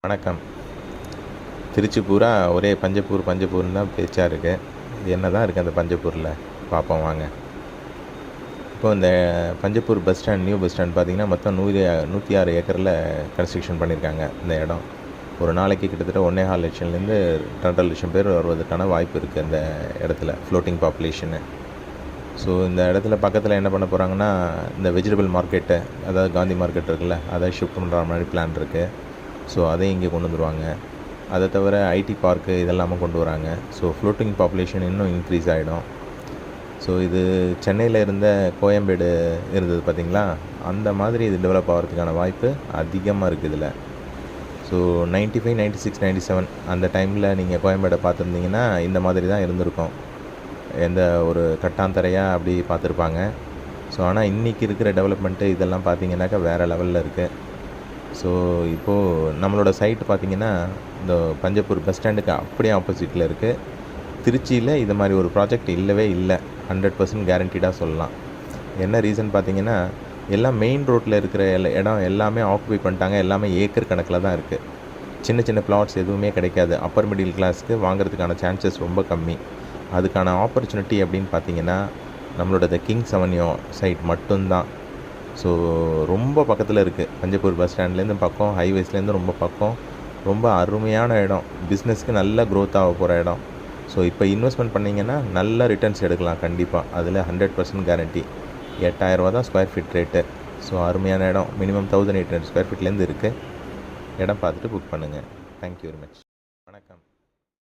வணக்கம். திருச்சி பூரா ஒரே பஞ்சப்பூர்னு தான் பேச்சா இருக்குது. இது என்ன தான் இருக்குது அந்த பஞ்சப்பூரில் பார்ப்போம் வாங்க. இப்போ இந்த Panjappur bus stand, new bus stand பார்த்திங்கன்னா மொத்தம் 106 ஏக்கரில் கன்ஸ்ட்ரக்ஷன் பண்ணியிருக்காங்க. இந்த இடம் ஒரு நாளைக்கு கிட்டத்தட்ட 1.25 லட்சம்லேருந்து 2.5 லட்சம் பேர் வருவதற்கான வாய்ப்பு இருக்குது அந்த இடத்துல, ஃப்ளோட்டிங் பாப்புலேஷனு. ஸோ இந்த இடத்துல பக்கத்தில் என்ன பண்ண போகிறாங்கன்னா, இந்த வெஜிடபிள் மார்க்கெட்டு, அதாவது காந்தி மார்க்கெட் இருக்குல்ல, அதை ஷிஃப்ட் பண்ணுற மாதிரி பிளான் இருக்குது. ஸோ அதையும் இங்கே கொண்டு வந்துடுவாங்க. அதை தவிர ஐடி பார்க்கு இதெல்லாமே கொண்டு வராங்க. ஸோ ஃப்ளோட்டிங் பாப்புலேஷன் இன்னும் இன்க்ரீஸ் ஆகிடும். ஸோ இது சென்னையில் இருந்த கோயம்பேடு இருந்தது பார்த்திங்களா, அந்த மாதிரி இது டெவலப் ஆகிறதுக்கான வாய்ப்பு அதிகமாக இருக்குது இதில். ஸோ 95, 96, 97 அந்த டைமில் நீங்கள் கோயம்பேடை பார்த்துருந்தீங்கன்னா இந்த மாதிரி தான் இருந்திருக்கும். எந்த ஒரு கட்டாந்தரையாக அப்படி பார்த்துருப்பாங்க. ஸோ ஆனால் இன்றைக்கி இருக்கிற டெவலப்மெண்ட்டு இதெல்லாம் பார்த்திங்கனாக்கா வேறு லெவலில் இருக்குது. ஸோ இப்போது நம்மளோட சைட்டு பார்த்திங்கன்னா இந்த பஞ்சப்பூர் பஸ் ஸ்டாண்டுக்கு அப்படியே ஆப்போசிட்டில் இருக்குது. திருச்சியில் இது மாதிரி ஒரு ப்ராஜெக்ட் இல்லவே இல்லை, 100% கேரண்டீடாக சொல்லலாம். என்ன ரீசன் பார்த்திங்கன்னா, எல்லாம் மெயின் ரோட்டில் இருக்கிற இடம் எல்லாமே ஆக்குபை பண்ணிட்டாங்க. எல்லாமே ஏக்கர் கணக்கில் தான் இருக்குது. சின்ன சின்ன பிளாட்ஸ் எதுவுமே கிடைக்காது. அப்பர் மிடில் கிளாஸ்க்கு வாங்குறதுக்கான சான்சஸ் ரொம்ப கம்மி. அதுக்கான ஆப்பர்ச்சுனிட்டி அப்படின்னு பார்த்திங்கன்னா நம்மளோட த கிங்ஸ் அவென்யூ சைட் மட்டும்தான். ஸோ ரொம்ப பக்கத்தில் இருக்குது. பஞ்சப்பூர் பஸ் ஸ்டாண்ட்லேருந்து பக்கம், ஹைவேஸ்லேருந்து ரொம்ப பக்கம். ரொம்ப அருமையான இடம், பிஸ்னஸ்க்கு நல்ல க்ரோத் ஆக போகிற இடம். ஸோ இப்போ இன்வெஸ்ட்மெண்ட் பண்ணிங்கன்னா நல்ல ரிட்டர்ன்ஸ் எடுக்கலாம் கண்டிப்பாக. அதில் 100% கேரண்டி. 8000 ரூபா தான் ஸ்கொயர் ஃபீட் ரேட்டு. ஸோ அருமையான இடம். மினிமம் 1800 ஸ்கொயர் ஃபீட்லேருந்து இருக்குது. இடம் பார்த்துட்டு புக் பண்ணுங்கள். Thank you very much.